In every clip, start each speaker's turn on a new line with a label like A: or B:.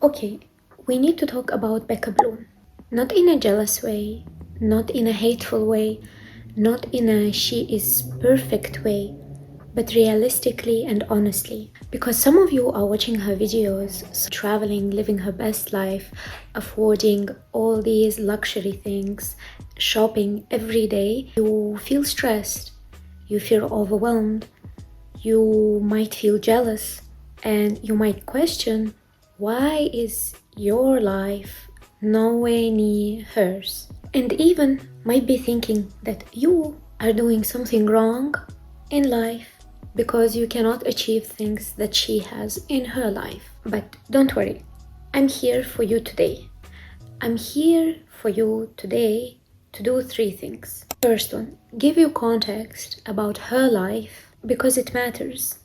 A: Okay, we need to talk about Becca Bloom. Not in a jealous way, not in a hateful way, not in a she is perfect way, but realistically and honestly. Because some of you are watching her videos, traveling, living her best life, affording all these luxury things, shopping every day. You feel stressed, you feel overwhelmed, you might feel jealous, and you might question, why is your life nowhere near hers? And even might be thinking that you are doing something wrong in life because you cannot achieve things that she has in her life. But don't worry, I'm here for you today. I'm here for you today to do 3 things. First one, give you context about her life because it matters.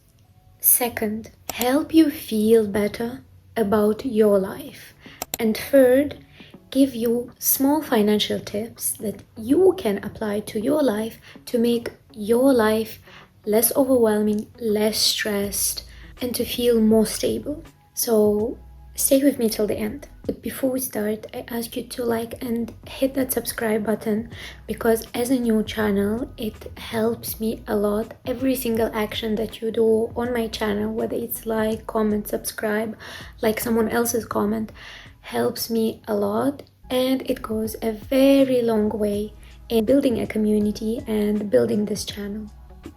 A: Second, help you feel better about your life. And third, give you small financial tips that you can apply to your life to make your life less overwhelming, less stressed, and to feel more stable. So stay with me till the end. But before we start, I ask you to like and hit that subscribe button because as a new channel, it helps me a lot. Every single action that you do on my channel, whether it's like, comment, subscribe, like someone else's comment, helps me a lot, and it goes a very long way in building a community and building this channel.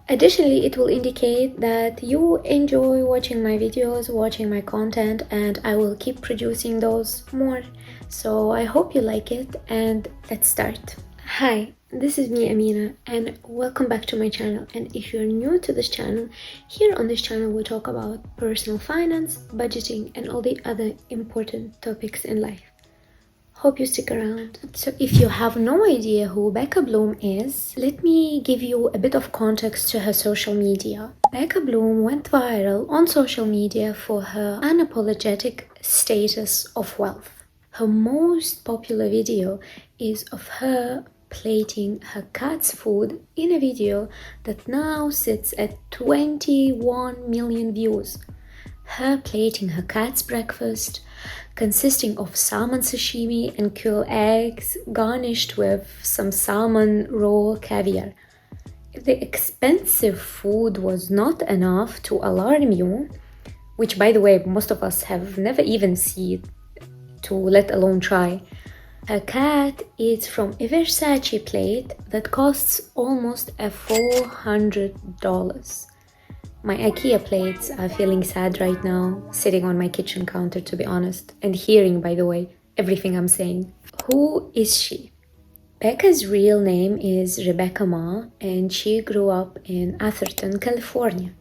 A: Additionally, it will indicate that you enjoy watching my videos, watching my content, and I will keep producing those more. So I hope you like it, and let's start. Hi, this is me, Amina, and welcome back to my channel. And if you're new to this channel, here on this channel we talk about personal finance, budgeting, and all the other important topics in life. Hope you stick around. So if you have no idea who Becca Bloom is, let me give you a bit of context to her social media. Becca Bloom went viral on social media for her unapologetic status of wealth. Her most popular video is of her plating her cat's food in a video that now sits at 21 million views. Her plating her cat's breakfast, consisting of salmon sashimi and kale eggs garnished with some salmon raw caviar. If the expensive food was not enough to alarm you, which by the way most of us have never even seen to let alone try, her cat eats from a Versace plate that costs almost $400. My IKEA plates are feeling sad right now, sitting on my kitchen counter to be honest, and hearing, by the way, everything I'm saying. Who is she? Becca's real name is Rebecca Ma, and she grew up in Atherton, California.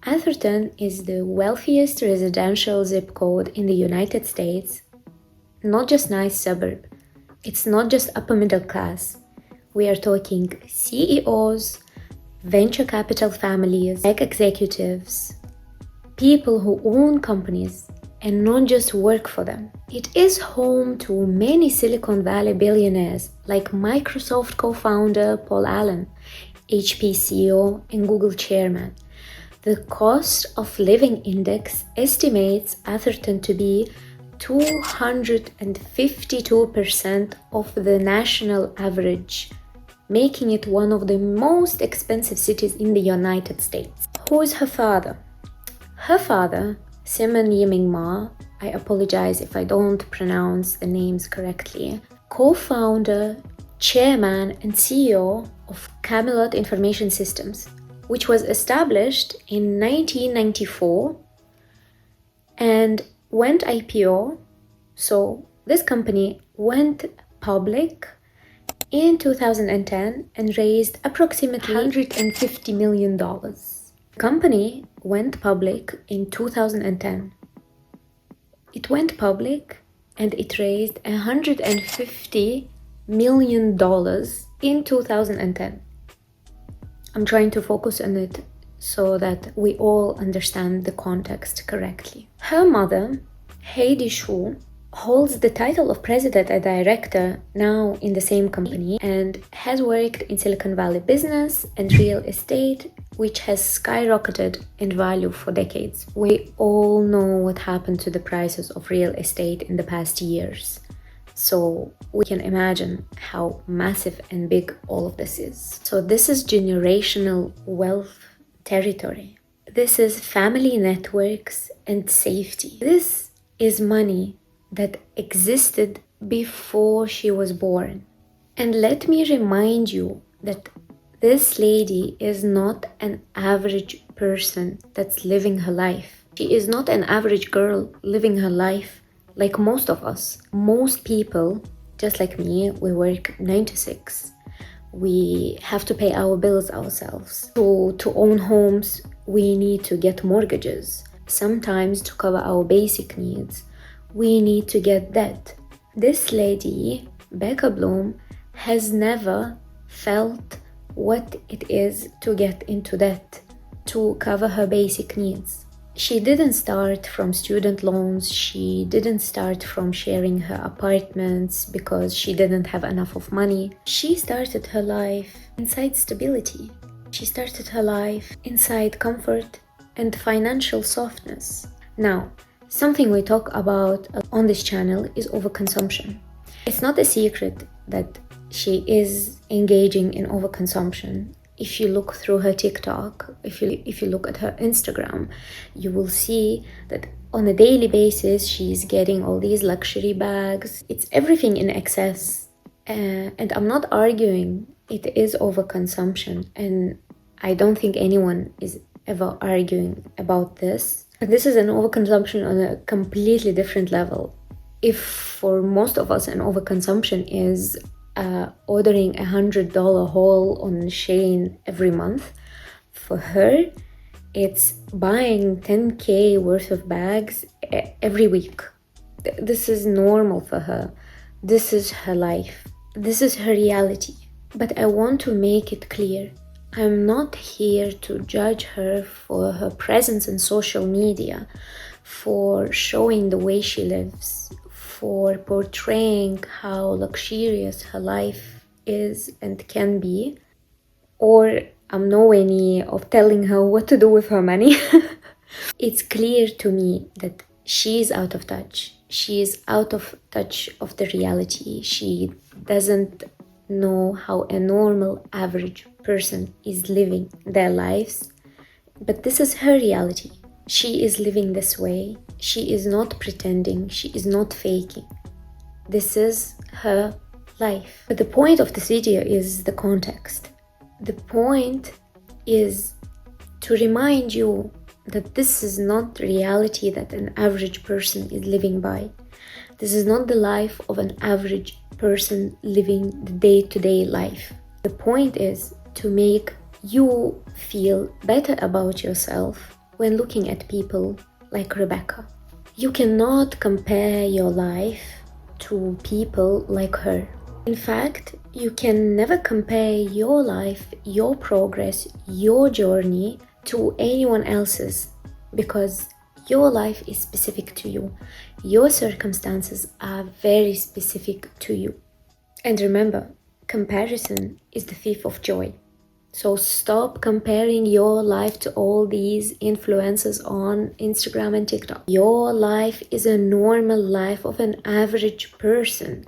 A: Atherton is the wealthiest residential zip code in the United States. Not just nice suburb. It's not just upper middle class. We are talking CEOs, venture capital families, tech executives, people who own companies and not just work for them. It is home to many Silicon Valley billionaires like Microsoft co-founder Paul Allen, HP CEO and Google chairman. The cost of living index estimates Atherton to be 252% of the national average, making it one of the most expensive cities in the United States. Who is her father? Her father, Simon Yiming Ma, I apologize if I don't pronounce the names correctly, co-founder, chairman, and CEO of Camelot Information Systems, which was established in 1994 and went IPO. So this company went public in 2010 and raised approximately $150 million. The company went public in 2010. It went public and it raised $150 million in 2010. I'm trying to focus on it so that we all understand the context correctly. Her mother, Heidi Shu, holds the title of president and director now in the same company and has worked in Silicon Valley business and real estate which has skyrocketed in value for decades. We all know what happened to the prices of real estate in the past years. So we can imagine how massive and big all of this is. So this is generational wealth territory. This is family networks and safety. This is money that existed before she was born. And let me remind you that this lady is not an average person that's living her life. She is not an average girl living her life like most of us. Most people, just like me, we work 9 to 6. We have to pay our bills ourselves. To own homes, we need to get mortgages. Sometimes to cover our basic needs, we need to get debt. This lady, Becca Bloom, has never felt what it is to get into debt to cover her basic needs. She didn't start from student loans. She didn't start from sharing her apartments because she didn't have enough of money. She started her life inside stability. She started her life inside comfort and financial softness. Now, something we talk about on this channel is overconsumption. It's not a secret that she is engaging in overconsumption. If you look through her TikTok, if you look at her Instagram, you will see that on a daily basis, she's getting all these luxury bags. It's everything in excess. And I'm not arguing it is overconsumption. And I don't think anyone is ever arguing about this. But this is an overconsumption on a completely different level. If for most of us an overconsumption is ordering $100 haul on Shein every month, for her it's buying 10k worth of bags every week. This is normal for her. This is her life. This is her reality. But I want to make it clear, I'm not here to judge her for her presence in social media, for showing the way she lives, for portraying how luxurious her life is and can be, or I'm nowhere near of telling her what to do with her money. It's clear to me that she is out of touch. She is out of touch of the reality. She doesn't know how a normal average person is living their lives. But this is her reality. She is living this way. She is not pretending. She is not faking. This is her life. But the point of this video is the context. The point is to remind you that this is not the reality that an average person is living by. This is not the life of an average person living the day-to-day life. The point is to make you feel better about yourself when looking at people like Rebecca. You cannot compare your life to people like her. In fact, you can never compare your life, your progress, your journey to anyone else's, because your life is specific to you. Your circumstances are very specific to you. And remember, comparison is the thief of joy. So stop comparing your life to all these influencers on Instagram and TikTok. Your life is a normal life of an average person.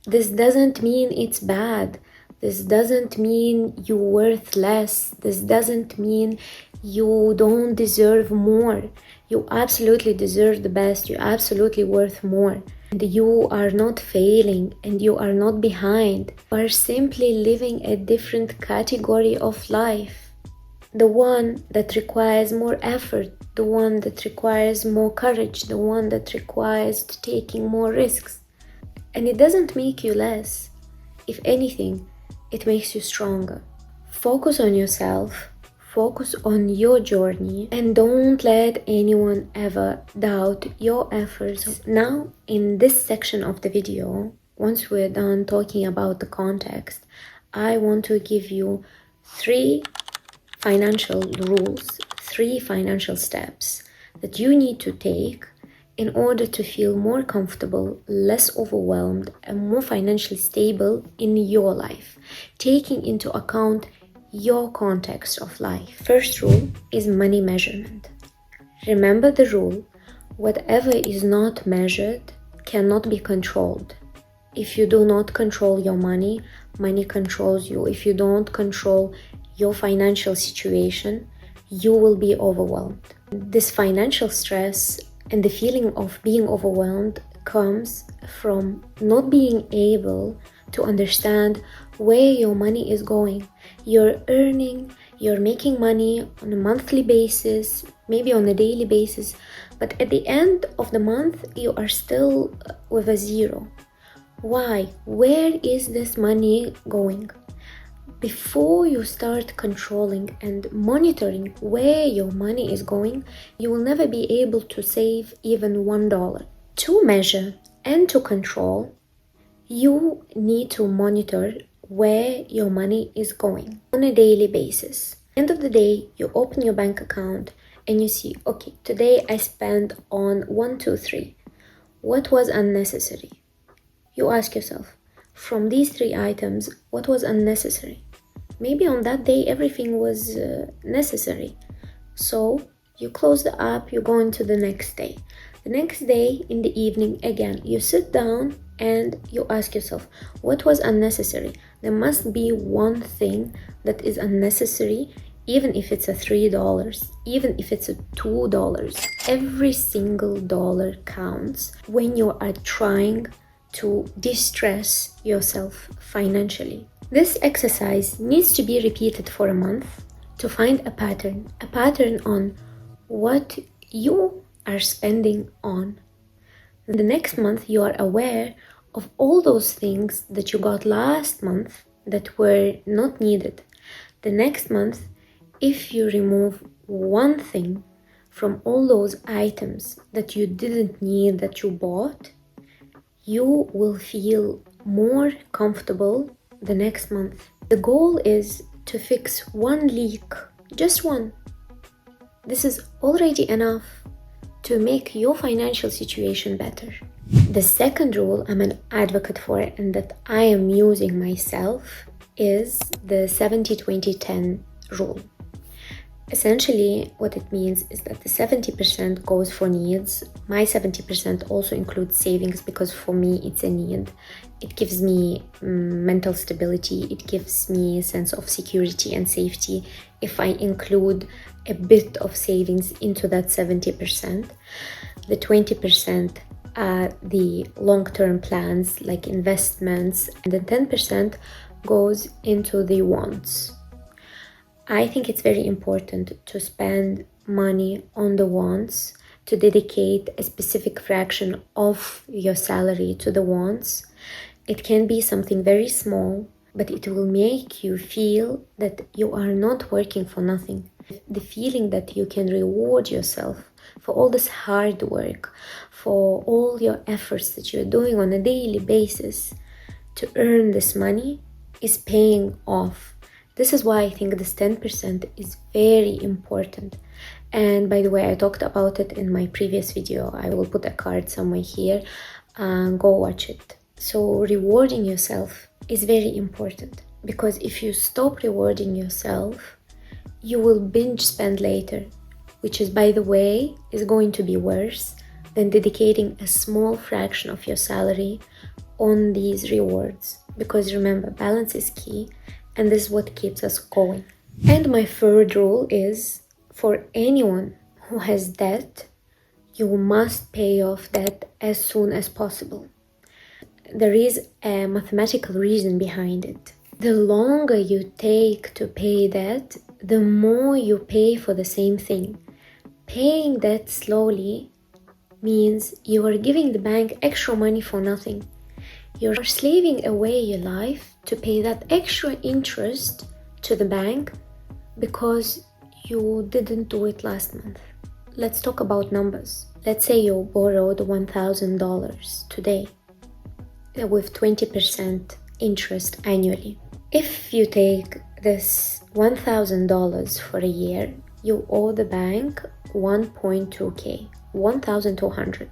A: This doesn't mean it's bad. This doesn't mean you're worth less. This doesn't mean you don't deserve more. You absolutely deserve the best. You're absolutely worth more. And you are not failing and you are not behind. You are simply living a different category of life. The one that requires more effort, the one that requires more courage, the one that requires taking more risks. And it doesn't make you less. If anything, it makes you stronger. Focus on yourself. Focus on your journey and don't let anyone ever doubt your efforts. So now, in this section of the video, once we're done talking about the context, I want to give you 3 financial rules, 3 financial steps that you need to take in order to feel more comfortable, less overwhelmed, and more financially stable in your life, taking into account your context of life. First rule is money measurement. Remember the rule, whatever is not measured cannot be controlled. If you do not control your money, money controls you. If you don't control your financial situation, you will be overwhelmed. This financial stress and the feeling of being overwhelmed comes from not being able to understand where your money is going. You're earning, you're making money on a monthly basis, maybe on a daily basis, but at the end of the month, you are still with a zero. Why? Where is this money going? Before you start controlling and monitoring where your money is going, you will never be able to save even $1. To measure and to control, you need to monitor where your money is going on a daily basis. End of the day, you open your bank account and you see, okay, today I spent on 1, 2, 3. What was unnecessary? You ask yourself, from these 3 items, what was unnecessary? Maybe on that day, everything was necessary. So you close the app, you go into the next day. The next day, in the evening, again, you sit down and you ask yourself, what was unnecessary? There must be one thing that is unnecessary, even if it's a $3, even if it's a $2. Every single dollar counts when you are trying to distress yourself financially. This exercise needs to be repeated for a month to find a pattern on what you are spending on. The next month, you are aware of all those things that you got last month that were not needed. The next month, if you remove one thing from all those items that you didn't need that you bought, you will feel more comfortable the next month. The goal is to fix one leak, just one. This is already enough to make your financial situation better. The second rule I'm an advocate for and that I am using myself is the 70-20-10 rule. Essentially, what it means is that the 70% goes for needs. My 70% also includes savings because for me it's a need. It gives me mental stability. It gives me a sense of security and safety if I include a bit of savings into that 70%. The 20% are the long-term plans like investments, and the 10% goes into the wants. I think it's very important to spend money on the wants, to dedicate a specific fraction of your salary to the wants. It can be something very small, but it will make you feel that you are not working for nothing. The feeling that you can reward yourself for all this hard work, for all your efforts that you're doing on a daily basis to earn this money is paying off. This is why I think this 10% is very important. And by the way, I talked about it in my previous video. I will put a card somewhere here and go watch it. So rewarding yourself is very important, because if you stop rewarding yourself, you will binge spend later, which is, by the way, is going to be worse than dedicating a small fraction of your salary on these rewards. Because remember, balance is key. And this is what keeps us going. And my third rule is, for anyone who has debt, you must pay off debt as soon as possible. There is a mathematical reason behind it. The longer you take to pay debt, the more you pay for the same thing. Paying debt slowly means you are giving the bank extra money for nothing. You're slaving away your life to pay that extra interest to the bank because you didn't do it last month. Let's talk about numbers. Let's say you borrowed $1,000 today with 20% interest annually. If you take this $1,000 for a year, you owe the bank 1.2K, 1,200.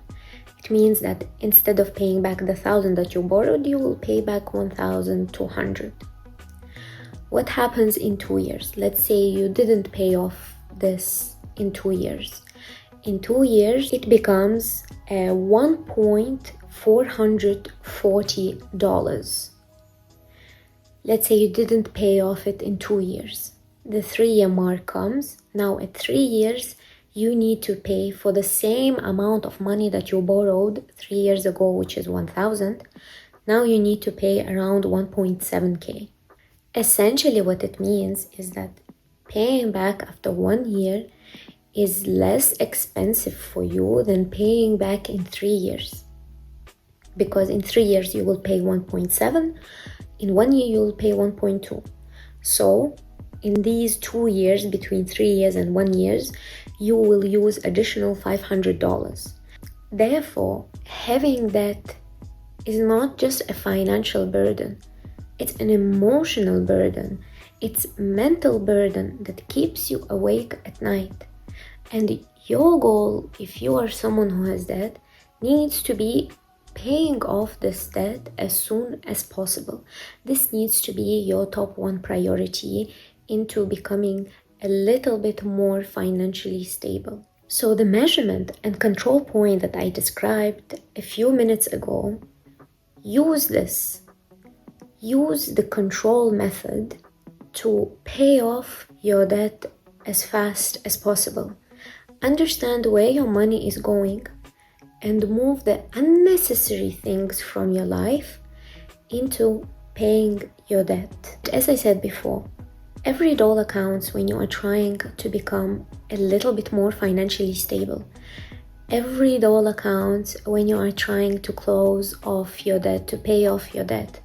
A: It means that instead of paying back the 1,000 that you borrowed, you will pay back 1,200. what happens in 2 years? Let's say you didn't pay off this in 2 years. In 2 years, it becomes $1,440. Let's say you didn't pay off it in 2 years. The 3-year mark comes. Now at 3 years, you need to pay for the same amount of money that you borrowed 3 years ago, which is 1,000. Now you need to pay around 1.7K. Essentially what it means is that paying back after 1 year is less expensive for you than paying back in 3 years. Because in 3 years you will pay 1.7, in 1 year you will pay 1.2. So in these 2 years, between 3 years and 1 year, you will use additional $500. Therefore, having debt is not just a financial burden, it's an emotional burden. It's a mental burden that keeps you awake at night. And your goal, if you are someone who has debt, needs to be paying off this debt as soon as possible. This needs to be your top 1 priority into becoming a little bit more financially stable. So the measurement and control point that I described a few minutes ago, use this. Use the control method to pay off your debt as fast as possible. Understand where your money is going and move the unnecessary things from your life into paying your debt. As I said before, every dollar counts when you are trying to become a little bit more financially stable. Every dollar counts when you are trying to close off your debt, to pay off your debt.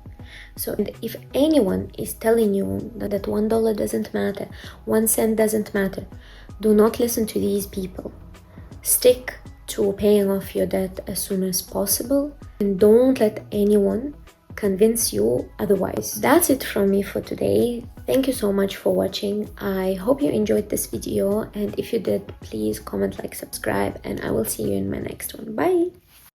A: So if anyone is telling you that $1 doesn't matter, 1 cent doesn't matter, do not listen to these people. Stick to paying off your debt as soon as possible and don't let anyone convince you otherwise. That's it from me for today. Thank you so much for watching. I hope you enjoyed this video, and if you did, please comment, like, subscribe, and I will see you in my next one. Bye!